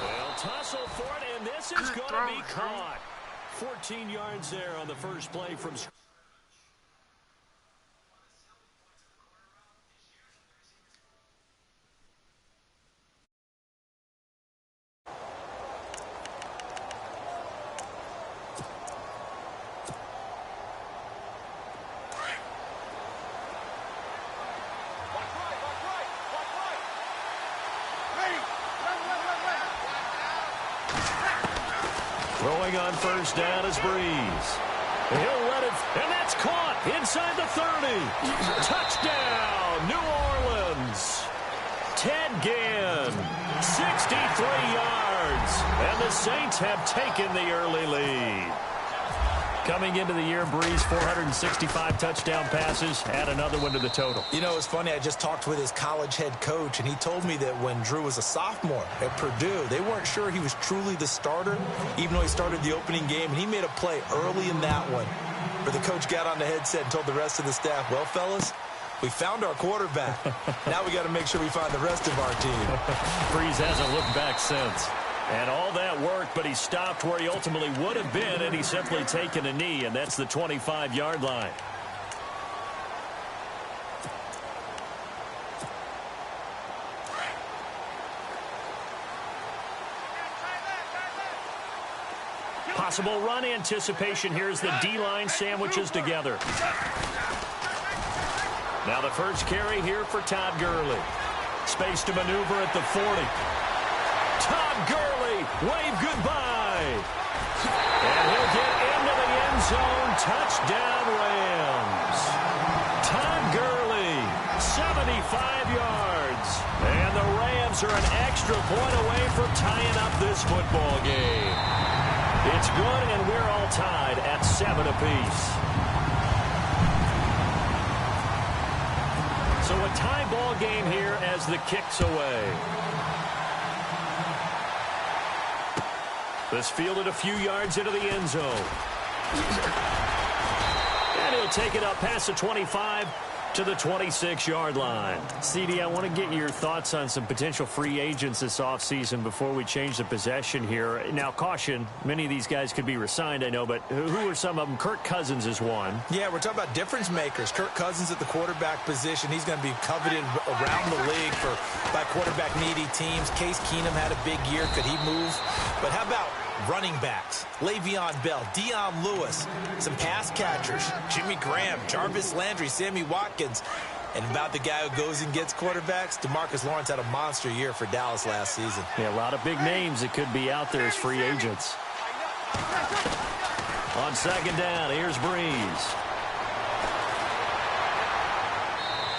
They'll tussle for it, and this is going to be caught. 14 yards there on the first play from scrimmage. Throwing on first down is Breeze. He'll let it, and that's caught inside the 30. Touchdown, New Orleans. Ted Ginn, 63 yards, and the Saints have taken the early lead. Coming into the year, Breeze, 465 touchdown passes, add another one to the total. You know, it's funny, I just talked with his college head coach, and he told me that when Drew was a sophomore at Purdue, they weren't sure he was truly the starter, even though he started the opening game, and he made a play early in that one, where the coach got on the headset and told the rest of the staff, well, fellas, we found our quarterback. Now we got to make sure we find the rest of our team. Breeze hasn't looked back since. And all that work, but he stopped where he ultimately would have been, and he's simply taken a knee, and that's the 25-yard line. Possible run anticipation here as the D-line sandwiches together. Now the first carry here for Todd Gurley. Space to maneuver at the 40. Todd Gurley, wave goodbye. And he'll get into the end zone. Touchdown, Rams. Todd Gurley, 75 yards. And the Rams are an extra point away from tying up this football game. It's good, and we're all tied at 7 apiece. So a tie ball game here as the kick's away. This fielded a few yards into the end zone. And he'll take it up past the 25 to the 26-yard line. CD, I want to get your thoughts on some potential free agents this offseason before we change the possession here. Now, caution, many of these guys could be re-signed, I know, but who are some of them? Kirk Cousins is one. Yeah, we're talking about difference makers. Kirk Cousins at the quarterback position. He's going to be coveted around the league by quarterback-needy teams. Case Keenum had a big year. Could he move? But how about running backs? Le'Veon Bell, Dion Lewis, some pass catchers, Jimmy Graham, Jarvis Landry, Sammy Watkins. And about the guy who goes and gets quarterbacks, DeMarcus Lawrence had a monster year for Dallas last season. Yeah, a lot of big names that could be out there as free agents. On second down, here's Breeze.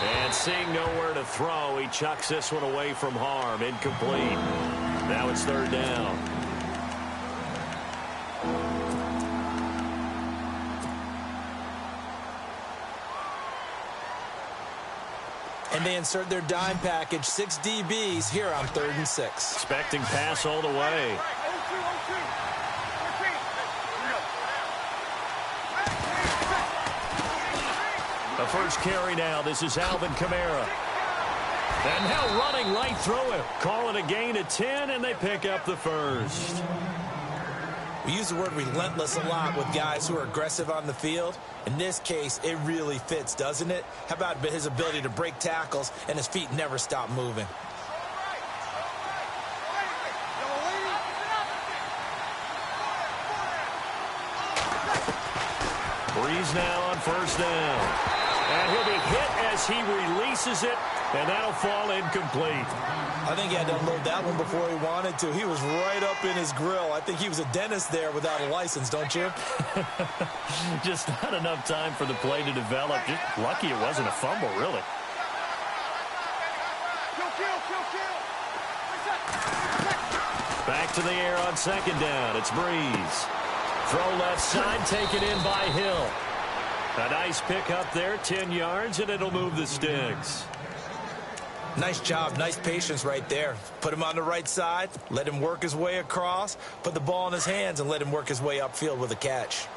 And seeing nowhere to throw, he chucks this one away from harm. Incomplete. Now it's third down. And they insert their dime package, 6 DBs here on 3rd and 6. Expecting pass all the way. The first carry now. This is Alvin Kamara. And now running right through him. Calling a gain of 10, and they pick up the first. We use the word relentless a lot with guys who are aggressive on the field. In this case, it really fits, doesn't it? How about his ability to break tackles and his feet never stop moving? Breeze now on first down. And he'll be hit as he releases it, and that'll fall incomplete. I think he had to unload that one before he wanted to. He was right up in his grill. I think he was a dentist there without a license, don't you? Just not enough time for the play to develop. Just lucky it wasn't a fumble, really. Back to the air on second down. It's Breeze. Throw left side, taken in by Hill. A nice pick up there, 10 yards, and it'll move the sticks. Nice job, nice patience right there. Put him on the right side, let him work his way across, put the ball in his hands, and let him work his way upfield with a catch.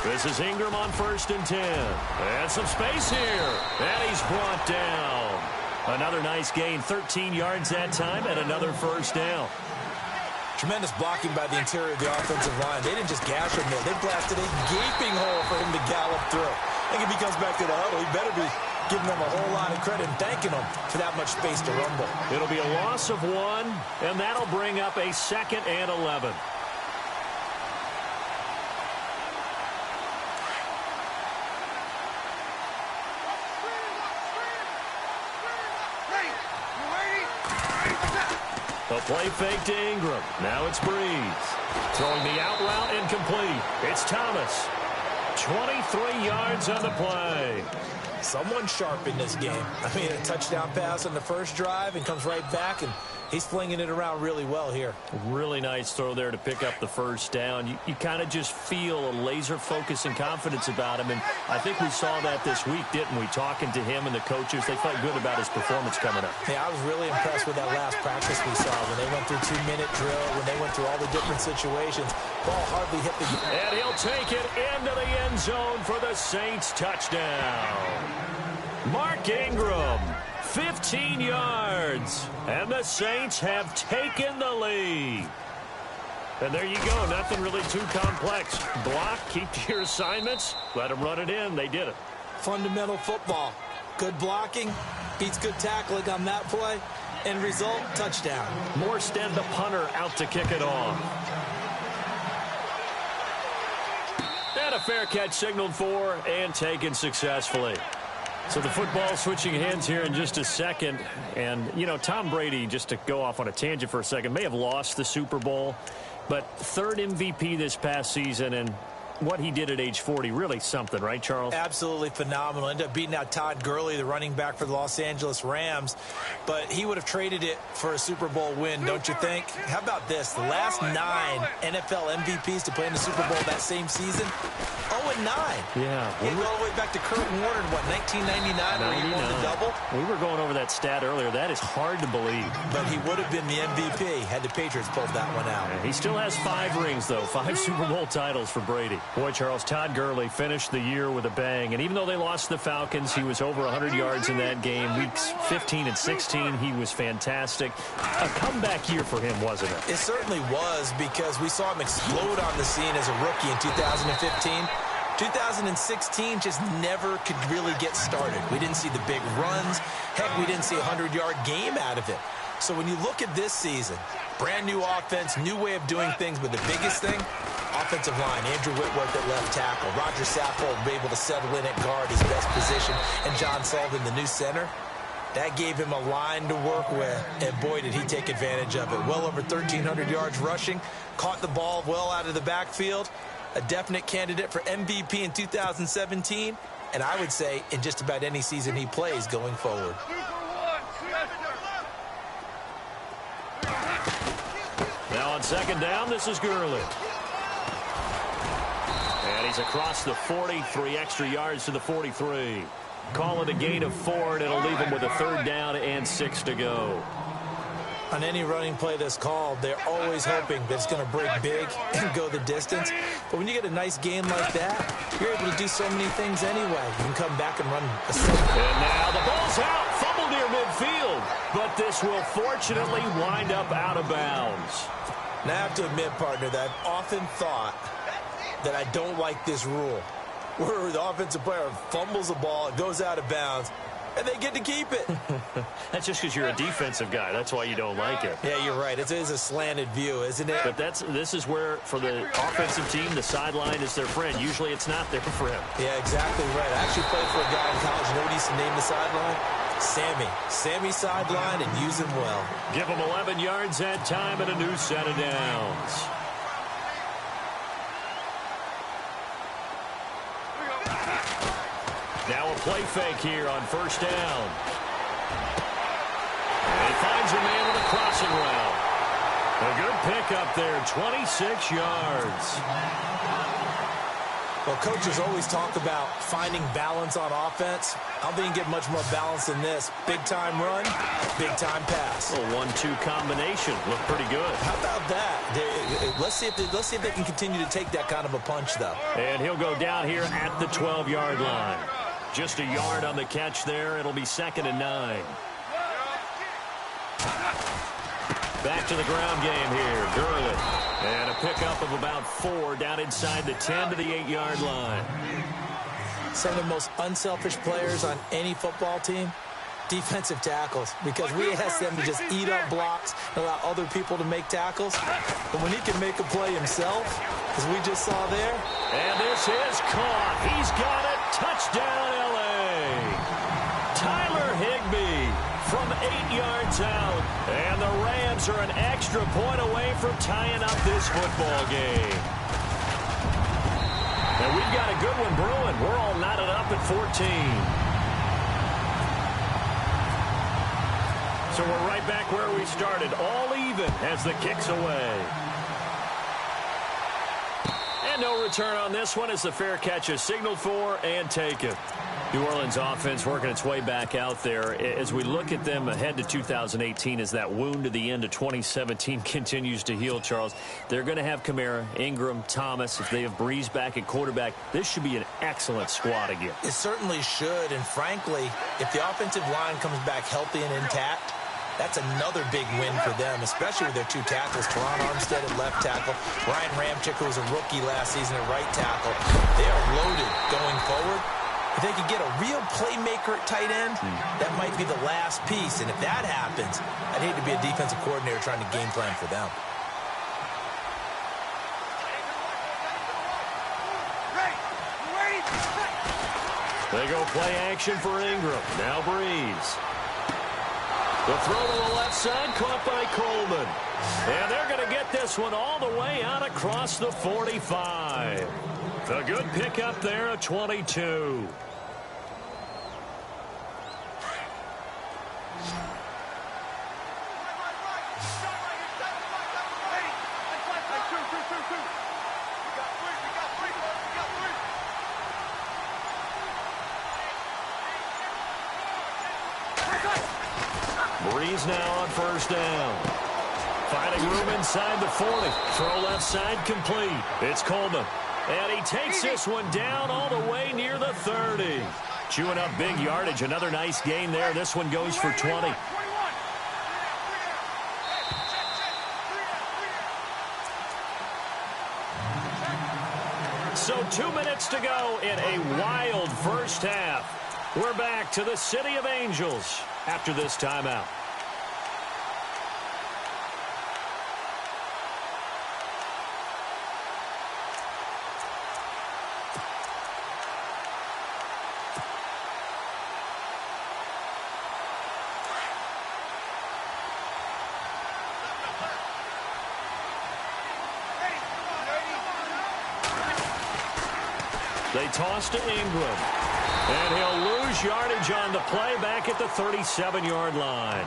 This is Ingram on 1st and 10. And some space here. And he's brought down. Another nice gain, 13 yards that time, and another first down. Tremendous blocking by the interior of the offensive line. They didn't just gash him there. They blasted a gaping hole for him to gallop through. I think if he comes back to the huddle, he better be giving them a whole lot of credit and thanking them for that much space to rumble. It'll be a loss of 1, and that'll bring up a 2nd and 11. A play fake to Ingram. Now it's Breeze. Throwing the out route incomplete. It's Thomas. 23 yards on the play. Someone sharp in this game. I mean, a touchdown pass on the first drive and comes right back, and he's flinging it around really well here. Really nice throw there to pick up the first down. You kind of just feel a laser focus and confidence about him, and I think we saw that this week, didn't we? Talking to him and the coaches, they felt good about his performance coming up. Yeah, I was really impressed with that last practice we saw when they went through 2-minute drill, when they went through all the different situations. Ball hardly hit the... And he'll take it into the end zone for the Saints touchdown. Mark Ingram, 15 yards, and the Saints have taken the lead. And there you go, nothing really too complex. Block, keep to your assignments, let them run it in. They did it. Fundamental football. Good blocking, beats good tackling on that play, end result, touchdown. Morstead, the punter, out to kick it off. And a fair catch signaled for and taken successfully. So the football switching hands here in just a second. And, you know, Tom Brady, just to go off on a tangent for a second, may have lost the Super Bowl, but 3rd MVP this past season, and what he did at age 40, really something, right, Charles? Absolutely phenomenal. Ended up beating out Todd Gurley, the running back for the Los Angeles Rams, but he would have traded it for a Super Bowl win, don't you think? How about this? The last 9 NFL MVPs to play in the Super Bowl that same season, 0-9. Yeah. You go all the way back to Kurt Warner in, what, 1999 where he won the double? We were going over that stat earlier. That is hard to believe. But he would have been the MVP had the Patriots pulled that one out. Yeah, he still has 5 rings, though. 5 Super Bowl titles for Brady. Boy, Charles, Todd Gurley finished the year with a bang. And even though they lost the Falcons, he was over 100 yards in that game. Weeks 15 and 16, he was fantastic. A comeback year for him, wasn't it? It certainly was, because we saw him explode on the scene as a rookie in 2015. 2016 just never could really get started. We didn't see the big runs. Heck, we didn't see a 100-yard game out of it. So when you look at this season, brand new offense, new way of doing things, but the biggest thing, offensive line, Andrew Whitworth at left tackle, Roger Saffold able to settle in at guard, his best position, and John Sullivan, the new center. That gave him a line to work with, and boy, did he take advantage of it. Well over 1,300 yards rushing, caught the ball well out of the backfield, a definite candidate for MVP in 2017, and I would say in just about any season he plays going forward. Now on 2nd down, this is Gurley. And he's across the 40, 3 extra yards to the 43. Call it a gain of 4, and it'll leave him with a 3rd down and 6 to go. On any running play that's called, they're always hoping that it's going to break big and go the distance. But when you get a nice game like that, you're able to do so many things anyway. You can come back and run a second. And now the ball's out. Fumble near midfield. But this will fortunately wind up out of bounds. Now, I have to admit, partner, that I've often thought that I don't like this rule, where the offensive player fumbles the ball, it goes out of bounds, and they get to keep it. That's just because you're a defensive guy. That's why you don't like it. Yeah, you're right. It is a slanted view, isn't it? But this is where, for the offensive team, the sideline is their friend. Usually it's not there for him. Yeah, exactly right. I actually played for a guy in college. You know what he used to name the sideline? Sammy. Sammy sideline, and use him well. Give him 11 yards that time and a new set of downs. Now a play fake here on 1st down. And he finds a man with a crossing route. A good pickup there, 26 yards. Well, coaches always talk about finding balance on offense. I don't think you can get much more balance than this. Big-time run, big-time pass. A 1-2 combination. Looked pretty good. How about that? Let's see if they can continue to take that kind of a punch, though. And he'll go down here at the 12-yard line. Just a yard on the catch there. It'll be 2nd and 9. Back to the ground game here. Gurley. And a pickup of about 4 down inside the 10 to the 8-yard line. Some of the most unselfish players on any football team, defensive tackles, because we ask them to just eat up blocks and allow other people to make tackles. But when he can make a play himself, as we just saw there. And this is caught. He's got it. Touchdown, L.A. Tyler Higbee from 8 yards out. And the Rams are an extra point away from tying up this football game. And we've got a good one brewing. We're all knotted up at 14. So we're right back where we started, all even as the kick's away. And no return on this one as the fair catch is signaled for and taken. New Orleans offense working its way back out there. As we look at them ahead to 2018 as that wound to the end of 2017 continues to heal, Charles, they're going to have Kamara, Ingram, Thomas. If they have Breeze back at quarterback, this should be an excellent squad again. It certainly should, and frankly, if the offensive line comes back healthy and intact, that's another big win for them, especially with their 2 tackles, Teron Armstead at left tackle, Ryan Ramczyk, who was a rookie last season at right tackle. They are loaded going forward. If they could get a real playmaker at tight end, that might be the last piece. And if that happens, I'd hate to be a defensive coordinator trying to game plan for them. They go play action for Ingram. Now Breeze. The throw to the left side, caught by Coleman. And they're going to get this one all the way out across the 45. A good pickup there at 22. Breeze now on first down. Finding room inside the 40. Throw left side complete. It's Coleman. And he takes this one down all the way near the 30. Chewing up big yardage. Another nice gain there. This one goes for 20. So 2 minutes to go in a wild first half. We're back to the City of Angels after this timeout. They toss to Ingram. And he'll lose yardage on the play back at the 37-yard line.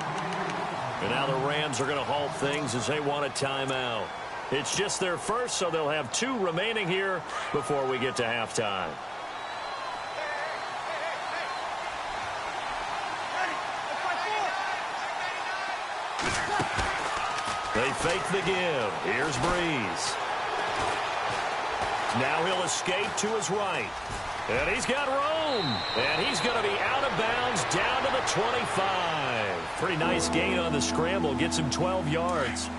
And now the Rams are going to halt things as they want a timeout. It's just their first, so they'll have 2 remaining here before we get to halftime. They fake the give. Here's Breeze. Now he'll escape to his right. And he's got room. And he's going to be out of bounds down to the 25. Pretty nice gain on the scramble. Gets him 12 yards.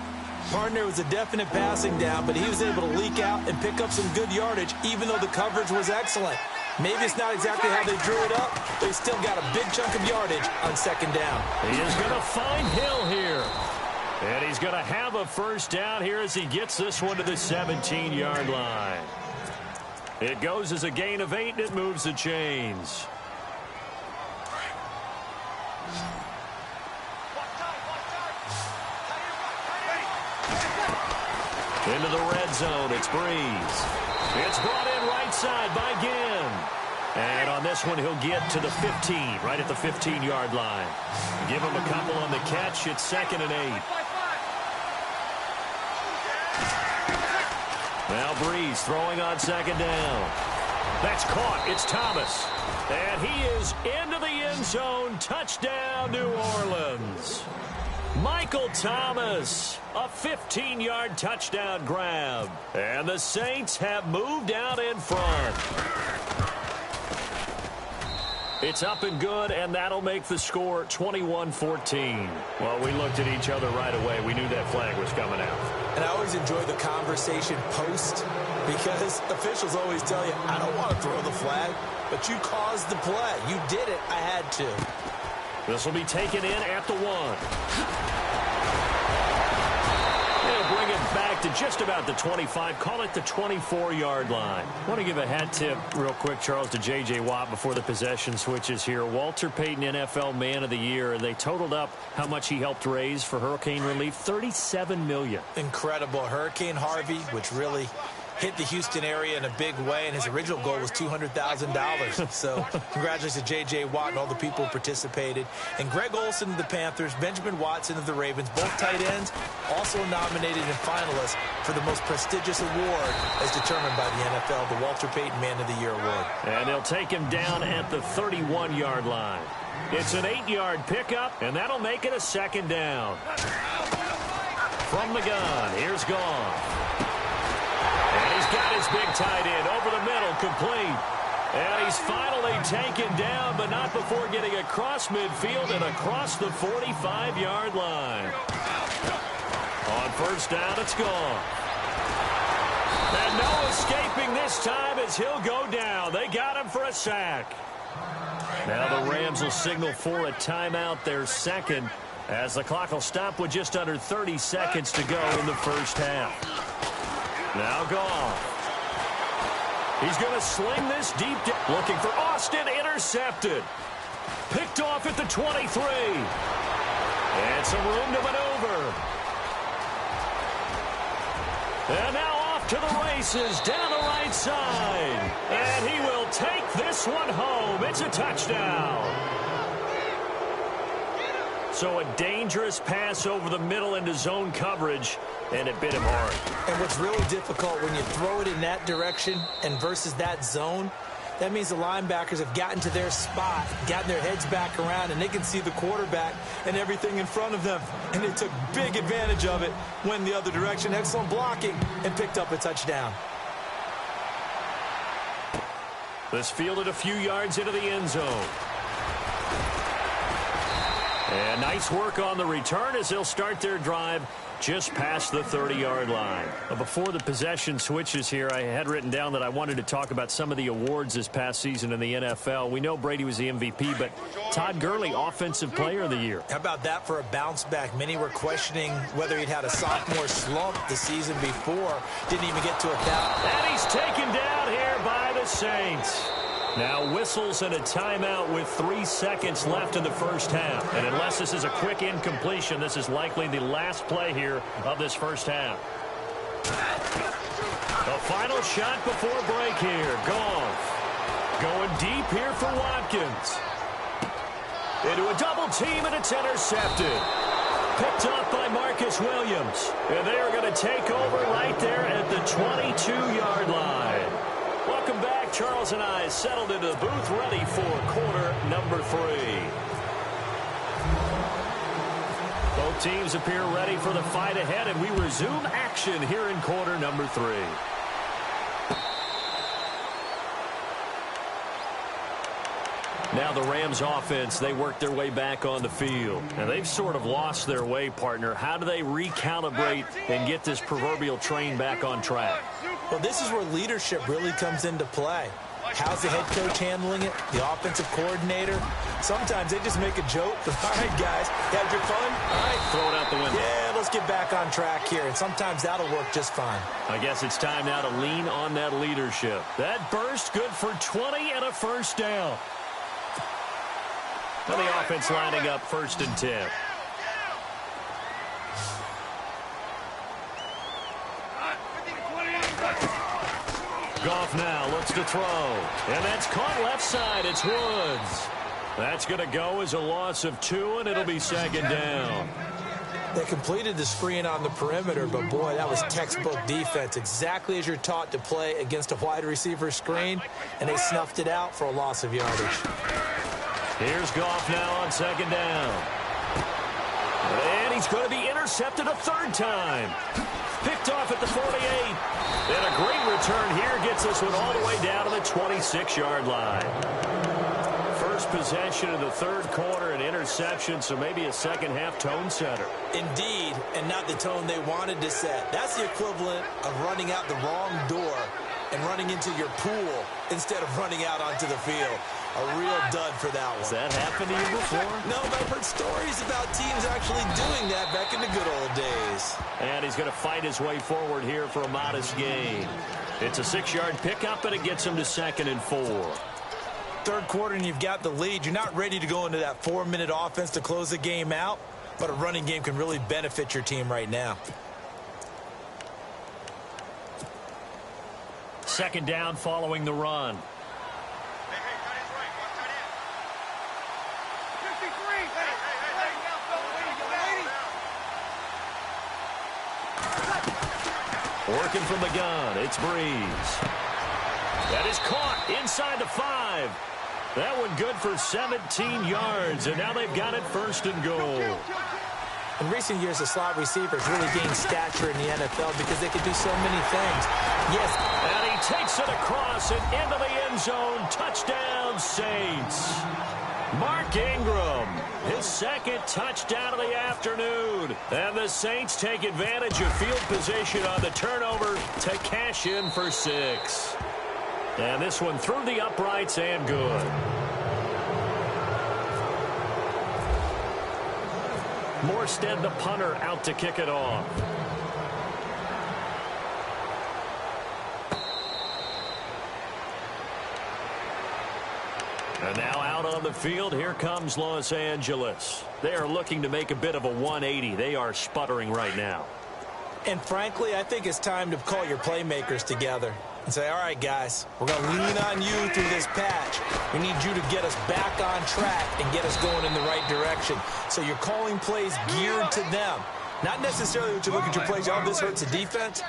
Partner was a definite passing down, but he was able to leak out and pick up some good yardage, even though the coverage was excellent. Maybe it's not exactly how they drew it up, but he's still got a big chunk of yardage on second down. He is going to find Hill here. And he's going to have a first down here as he gets this one to the 17-yard line. It goes as a gain of 8, and it moves the chains. Into the red zone, it's Breeze. It's brought in right side by Ginn. And on this one, he'll get to the 15, right at the 15-yard line. Give him a couple on the catch. It's 2nd and 8. Now Breeze throwing on second down. That's caught. It's Thomas. And he is into the end zone. Touchdown, New Orleans. Michael Thomas, a 15-yard touchdown grab. And the Saints have moved out in front. It's up and good, and that'll make the score 21-14. Well, we looked at each other right away. We knew that flag was coming out. And I always enjoy the conversation post because officials always tell you, I don't want to throw the flag, but you caused the play. You did it. I had to. This will be taken in at the 1. They'll bring it back to just about the 25. Call it the 24-yard line. I want to give a hat tip real quick, Charles, to J.J. Watt before the possession switches here. Walter Payton, NFL Man of the Year. They totaled up how much he helped raise for hurricane relief, $37 million. Incredible. Hurricane Harvey, which really hit the Houston area in a big way, and his original goal was $200,000. So congratulations to J.J. Watt and all the people who participated. And Greg Olsen of the Panthers, Benjamin Watson of the Ravens, both tight ends, also nominated and finalists for the most prestigious award as determined by the NFL, the Walter Payton Man of the Year Award. And they'll take him down at the 31-yard line. It's an 8-yard pickup, and that'll make it a second down. From the gun, here's Goff. And he's got his big tight end over the middle, complete. And he's finally taken down, but not before getting across midfield and across the 45-yard line. On first down, it's gone. And no escaping this time as he'll go down. They got him for a sack. Now the Rams will signal for a timeout, their second, as the clock will stop with just under 30 seconds to go in the first half. Now Goff. He's going to sling this deep. Looking for Austin. Intercepted. Picked off at the 23. And some room to maneuver. And now off to the races down the right side. And he will take this one home. It's a touchdown. So a dangerous pass over the middle into zone coverage, and it bit him hard. And what's really difficult when you throw it in that direction and versus that zone, that means the linebackers have gotten to their spot, gotten their heads back around, and they can see the quarterback and everything in front of them. And they took big advantage of it, went the other direction, excellent blocking, and picked up a touchdown. This fielded a few yards into the end zone. And nice work on the return as they'll start their drive just past the 30-yard line. Before the possession switches here, I had written down that I wanted to talk about some of the awards this past season in the NFL. We know Brady was the MVP, but Todd Gurley, Offensive Player of the Year. How about that for a bounce back? Many were questioning whether he'd had a sophomore slump the season before. Didn't even get to 1,000. And he's taken down here by the Saints. Now whistles and a timeout with 3 seconds left in the first half. And unless this is a quick incompletion, this is likely the last play here of this first half. The final shot before break here. Goff going deep here for Watkins. Into a double team, and it's intercepted. Picked off by Marcus Williams. And they are going to take over right there at the 22-yard line. Welcome back. Charles and I settled into the booth, ready for quarter number 3. Both teams appear ready for the fight ahead, and we resume action here in quarter number 3. Now the Rams offense, they work their way back on the field. And they've sort of lost their way, partner. How do they recalibrate and get this proverbial train back on track? Well, this is where leadership really comes into play. How's the head coach handling it? The offensive coordinator? Sometimes they just make a joke. All right, guys, you had your fun? All right. Throw it out the window. Yeah, let's get back on track here. And sometimes that'll work just fine. I guess it's time now to lean on that leadership. That burst good for 20 and a first down. Now the offense lining up 1st and 10. Goff now looks to throw. And that's caught left side. It's Woods. That's going to go as a loss of 2, and it'll be 2nd down. They completed the screen on the perimeter, but, boy, that was textbook defense. Exactly as you're taught to play against a wide receiver screen, and they snuffed it out for a loss of yardage. Here's Goff now on 2nd down. And he's going to be intercepted a 3rd time. Picked off at the 48. And a great return here gets this one all the way down to the 26-yard line. First possession in the third quarter, an interception, so maybe a second-half tone setter. Indeed, and not the tone they wanted to set. That's the equivalent of running out the wrong door and running into your pool instead of running out onto the field. A real dud for that one. Has that happened to you before? No, but I've heard stories about teams actually doing that back in the good old days. And he's going to fight his way forward here for a modest gain. It's a 6-yard pickup, and it gets him to 2nd and 4. Third quarter, and you've got the lead. You're not ready to go into that 4-minute offense to close the game out, but a running game can really benefit your team right now. 2nd down following the run. Working from the gun, it's Breeze. That is caught inside the 5. That one good for 17 yards, and now they've got it 1st and goal. In recent years, the slot receivers really gained stature in the NFL because they could do so many things. Yes. And he takes it across and into the end zone. Touchdown, Saints. Mark Ingram, his 2nd touchdown of the afternoon. And the Saints take advantage of field position on the turnover to cash in for 6. And this one through the uprights and good. Morstead, the punter, out to kick it off. And now out on the field, here comes Los Angeles. They are looking to make a bit of a 180. They are sputtering right now. And frankly, I think it's time to call your playmakers together and say, all right, guys, we're going to lean on you through this patch. We need you to get us back on track and get us going in the right direction. So you're calling plays geared to them. Not necessarily what you look at your plays, oh, this hurts the defense.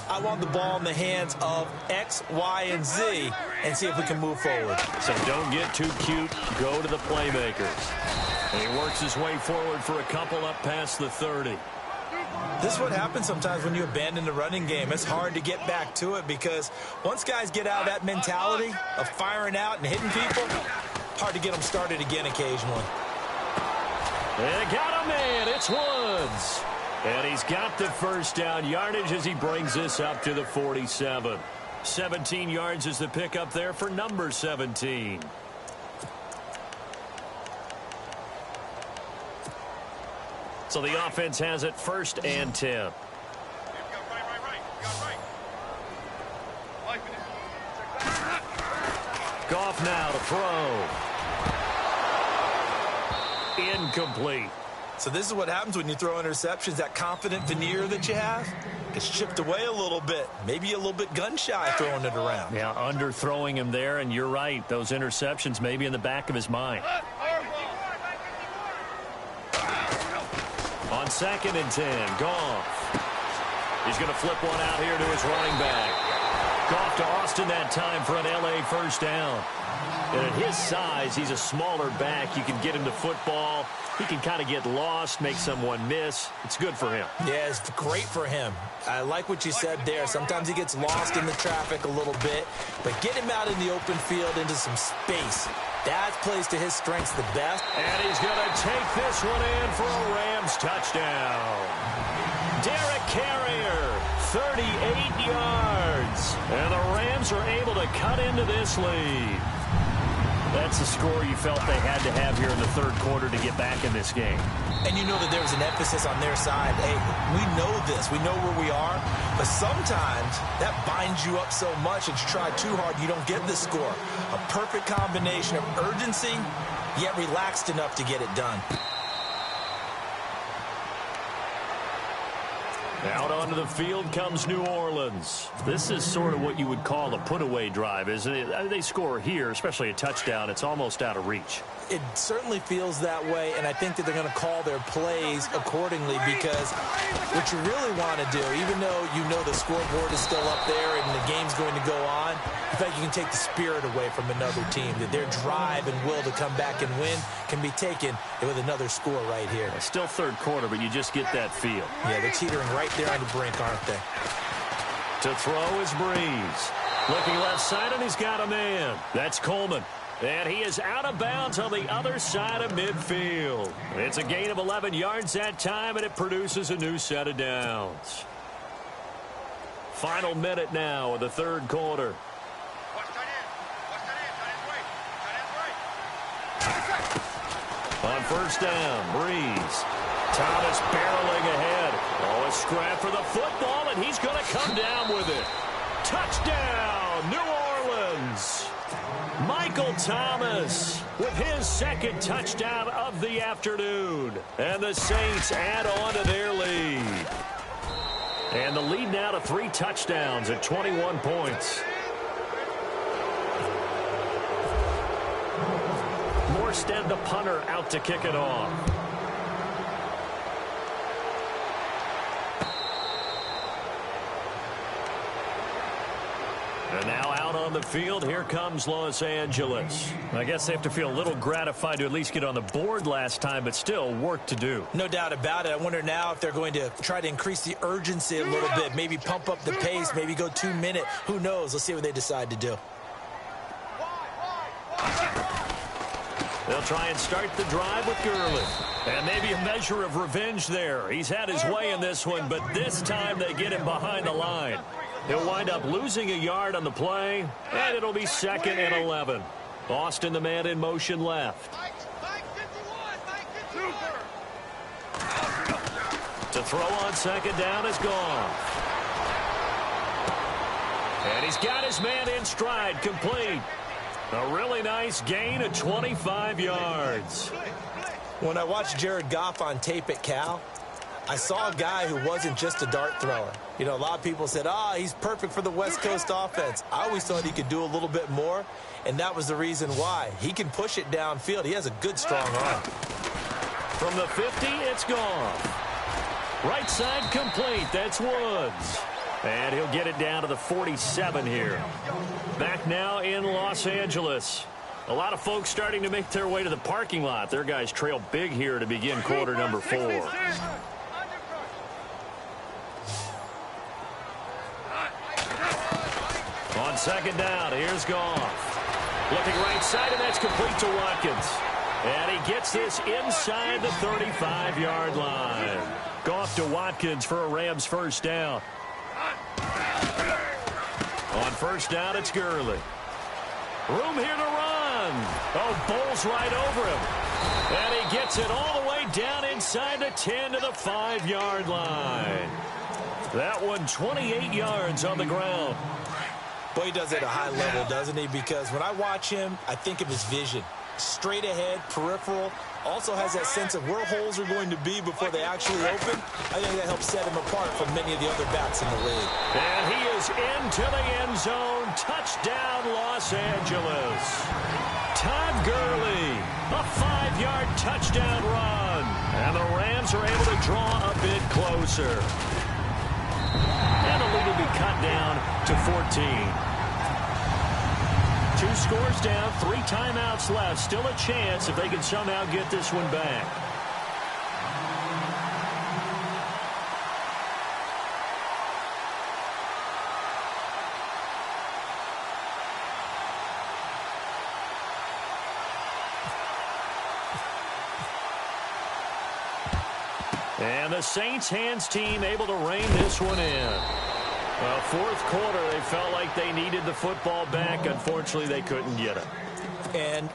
I want the ball in the hands of X, Y, and Z and see if we can move forward. So don't get too cute. Go to the playmakers. And he works his way forward for a couple up past the 30. This is what happens sometimes when you abandon the running game. It's hard to get back to it because once guys get out of that mentality of firing out and hitting people, hard to get them started again occasionally. And got a man. It's Woods. And he's got the 1st down yardage as he brings this up to the 47. 17 yards is the pickup there for number 17. So the offense has it 1st and 10. Goff now to throw. Incomplete. So this is what happens when you throw interceptions. That confident veneer that you have gets chipped away a little bit. Maybe a little bit gun-shy throwing it around. Yeah, underthrowing him there, and you're right. Those interceptions may be in the back of his mind. On 2nd and 10, Goff. He's going to flip one out here to his running back. Goff to Austin that time for an L.A. 1st down. And at his size, he's a smaller back. You can get him to football. He can kind of get lost, make someone miss. It's good for him. Yeah, it's great for him. I like what you said there. Sometimes he gets lost in the traffic a little bit, but get him out in the open field into some space. That plays to his strengths the best. And he's going to take this one in for a Rams touchdown. Derek Carrier, 38 yards. And the Rams are able to cut into this lead. That's the score you felt they had to have here in the third quarter to get back in this game. And you know that there was an emphasis on their side. Hey, we know this. We know where we are. But sometimes that binds you up so much that you try too hard, you don't get the score. A perfect combination of urgency, yet relaxed enough to get it done. Out onto the field comes New Orleans. This is sort of what you would call a put-away drive, isn't it? They score here, especially a touchdown. It's almost out of reach. It certainly feels that way, and I think that they're going to call their plays accordingly because what you really want to do, even though you know the scoreboard is still up there and the game's going to go on, in fact, you can take the spirit away from another team, that their drive and will to come back and win can be taken with another score right here. It's still third quarter, but you just get that feel. Yeah, they're teetering right there on the brink, aren't they? To throw is Breeze. Looking left side, and he's got a man. That's Coleman. And he is out of bounds on the other side of midfield. It's a gain of 11 yards that time, and it produces a new set of downs. Final minute now of the third quarter. On first down, Breeze. Thomas barreling ahead. Oh, a scrap for the football, and he's going to come down with it. Touchdown, New Orleans. Michael Thomas with his second touchdown of the afternoon. And the Saints add on to their lead. And the lead now to 3 touchdowns at 21 points. Morstead, the punter, out to kick it off. And now out on the field, here comes Los Angeles. I guess they have to feel a little gratified to at least get on the board last time, but still work to do. No doubt about it. I wonder now if they're going to try to increase the urgency a little bit, maybe pump up the pace, maybe go 2 minute. Who knows? Let's see what they decide to do. They'll try and start the drive with Gurley. And maybe a measure of revenge there. He's had his way in this one, but this time they get him behind the line. He'll wind up losing a yard on the play, and it'll be 2nd and 11. Austin, the man in motion left. To throw on second down is gone. And he's got his man in stride, complete. A really nice gain of 25 yards. When I watched Jared Goff on tape at Cal, I saw a guy who wasn't just a dart thrower. You know, a lot of people said, he's perfect for the West Coast offense. I always thought he could do a little bit more, and that was the reason why. He can push it downfield. He has a good, strong arm. From the 50, it's gone. Right side complete. That's Woods. And he'll get it down to the 47 here. Back now in Los Angeles. A lot of folks starting to make their way to the parking lot. Their guys trail big here to begin quarter number 4. On second down, here's Goff. Looking right side, and that's complete to Watkins. And he gets this inside the 35-yard line. Goff to Watkins for a Rams first down. On first down, it's Gurley. Room here to run. Oh, bowls right over him. And he gets it all the way down inside the 10 to the 5-yard line. That one 28 yards on the ground. Boy, he does it at a high level, doesn't he? Because when I watch him, I think of his vision. Straight ahead, peripheral. Also has that sense of where holes are going to be before they actually open. I think that helps set him apart from many of the other backs in the league. And he is into the end zone. Touchdown, Los Angeles. Todd Gurley, a 5-yard touchdown run. And the Rams are able to draw a bit closer. And the lead will be cut down to 14. 2 scores down, 3 timeouts left. Still a chance if they can somehow get this one back. And the Saints hands team able to rein this one in. Fourth quarter, they felt like they needed the football back. Unfortunately, they couldn't get it. And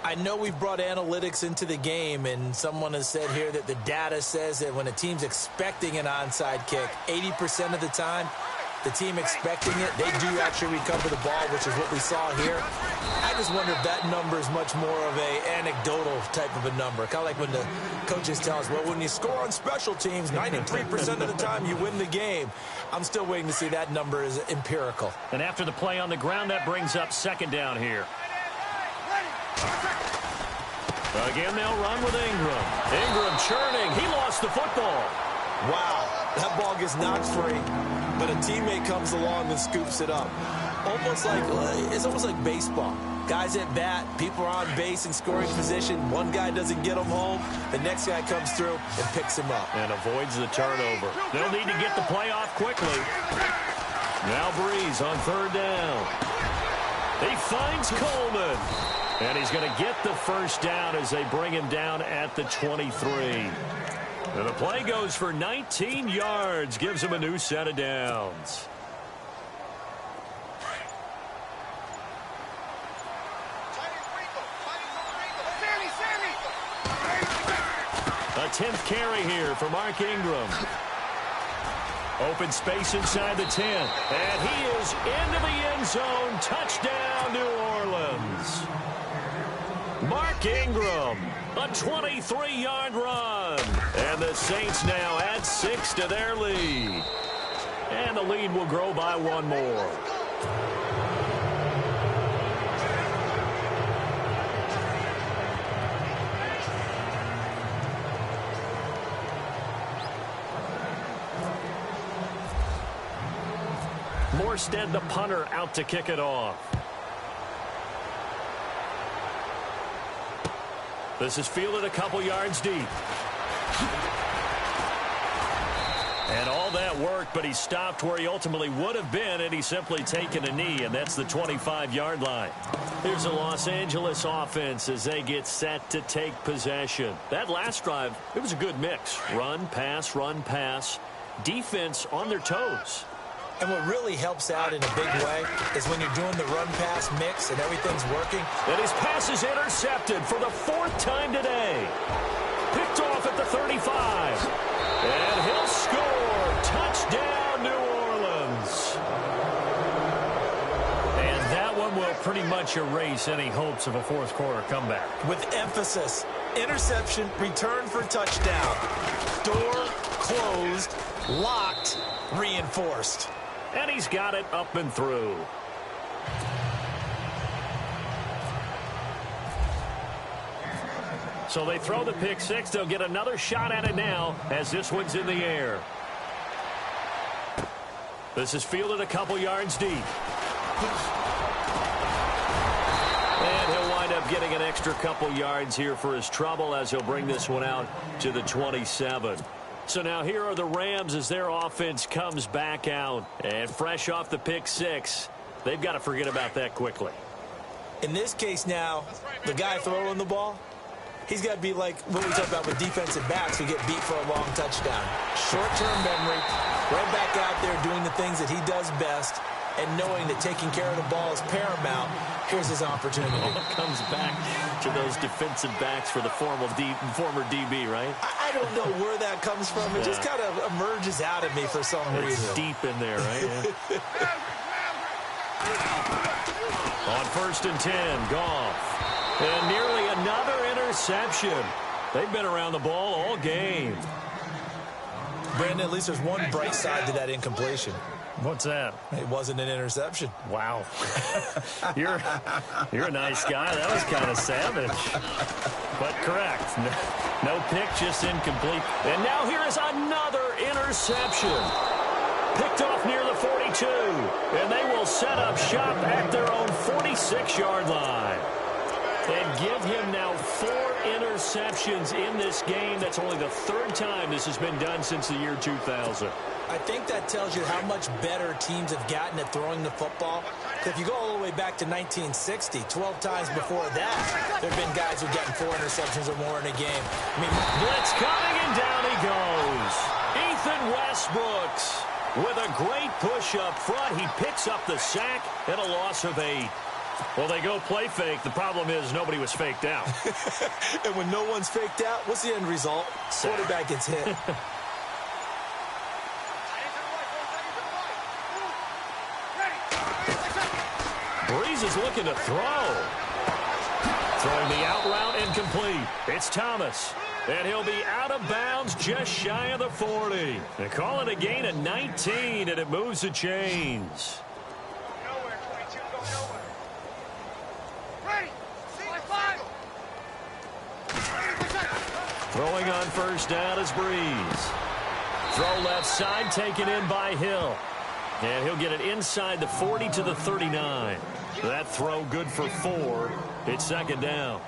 I know we've brought analytics into the game, and someone has said here that the data says that when a team's expecting an onside kick, 80% of the time, the team expecting it, they do actually recover the ball, which is what we saw here. I just wonder if that number is much more of a anecdotal type of a number. Kind of like when the coaches tell us, well, when you score on special teams, 93% of the time you win the game. I'm still waiting to see that number is empirical. And after the play on the ground, that brings up second down here. Again, they'll run with Ingram. Ingram churning. He lost the football. Wow, that ball gets knocked free, but a teammate comes along and scoops it up. It's almost like baseball. Guys at bat, people are on base in scoring position. One guy doesn't get him home. The next guy comes through and picks him up. And avoids the turnover. They'll need to get the play off quickly. Now Breeze on third down. He finds Coleman. And he's going to get the first down as they bring him down at the 23. And the play goes for 19 yards, gives him a new set of downs. A 10th carry here for Mark Ingram. Open space inside the 10. And he is into the end zone. Touchdown, New Orleans. Mark Ingram, a 23-yard run. And the Saints now add 6 to their lead. And the lead will grow by one more. Morstead, the punter, out to kick it off. This is fielded a couple yards deep. And all that work, but he stopped where he ultimately would have been, and he's simply taken a knee, and that's the 25-yard line. Here's the Los Angeles offense as they get set to take possession. That last drive, it was a good mix. Run, pass, defense on their toes. And what really helps out in a big way is when you're doing the run-pass mix and everything's working. And his pass is intercepted for the 4th time today. Picked off at the 35. And he'll score. Touchdown, New Orleans. And that one will pretty much erase any hopes of a fourth-quarter comeback. With emphasis, interception, return for touchdown. Door closed, locked, reinforced. And he's got it up and through. So they throw the pick six. They'll get another shot at it now as this one's in the air. This is fielded a couple yards deep. And he'll wind up getting an extra couple yards here for his trouble as he'll bring this one out to the 27. So now here are the Rams as their offense comes back out. And fresh off the pick six, they've got to forget about that quickly. In this case now, the guy throwing the ball, he's got to be like what we talk about with defensive backs who get beat for a long touchdown. Short-term memory, right back out there doing the things that he does best, and knowing that taking care of the ball is paramount. Here's his opportunity. It all comes back to those defensive backs for the former DB, right? I don't know where that comes from. It just kind of emerges out of me for some reason. It's deep in there, right? Yeah. On 1st and 10, Goff. And nearly another interception. They've been around the ball all game. Brandon, at least there's one bright side to that incompletion. What's that? It wasn't an interception. Wow. You're a nice guy. That was kind of savage. But correct. No pick, just incomplete. And now here is another interception. Picked off near the 42. And they will set up shop at their own 46-yard line. And give him now 4 interceptions in this game. That's only the 3rd time this has been done since the year 2000. I think that tells you how much better teams have gotten at throwing the football. If you go all the way back to 1960, 12 times before that, there have been guys who've gotten 4 interceptions or more in a game. I mean, blitz coming, and down he goes. Ethan Westbrooks with a great push up front. He picks up the sack and a loss of 8. Well, they go play fake. The problem is nobody was faked out. And when no one's faked out, what's the end result? Quarterback gets hit. Breeze is looking to throw. Throwing the out route incomplete. It's Thomas. And he'll be out of bounds just shy of the 40. They call it a gain of 19, and it moves the chains. Throwing on 1st down is Breeze. Throw left side, taken in by Hill. And he'll get it inside the 40 to the 39. That throw good for 4. It's 2nd down.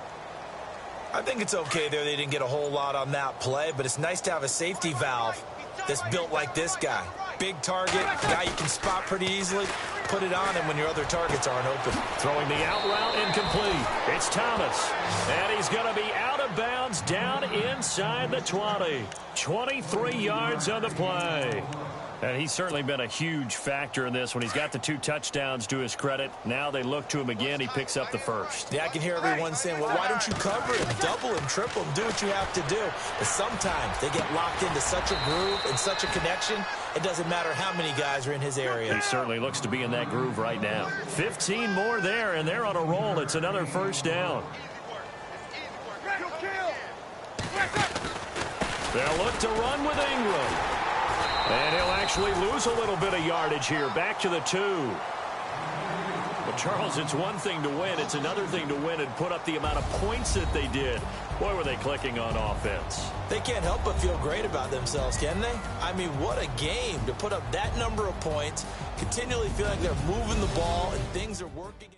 I think it's okay there. They didn't get a whole lot on that play, but it's nice to have a safety valve that's built like this guy. Big target, guy you can spot pretty easily. put it on him when your other targets aren't open. Throwing the out route incomplete. It's Thomas. And he's going to be out of bounds down inside the 20. 23 yards on the play. And he's certainly been a huge factor in this when he's got the 2 touchdowns to his credit. Now they look to him again. He picks up the first. Yeah, I can hear everyone saying, well, why don't you cover him, double him, triple him, do what you have to do. But sometimes they get locked into such a groove and such a connection, it doesn't matter how many guys are in his area. He certainly looks to be in that groove right now. 15 more there, and they're on a roll. It's another first down. They'll look to run with Ingram. And he'll actually lose a little bit of yardage here. Back to the 2. Well, Charles, it's one thing to win. It's another thing to win and put up the amount of points that they did. Boy, were they clicking on offense. They can't help but feel great about themselves, can they? I mean, what a game to put up that number of points, continually feeling like they're moving the ball and things are working.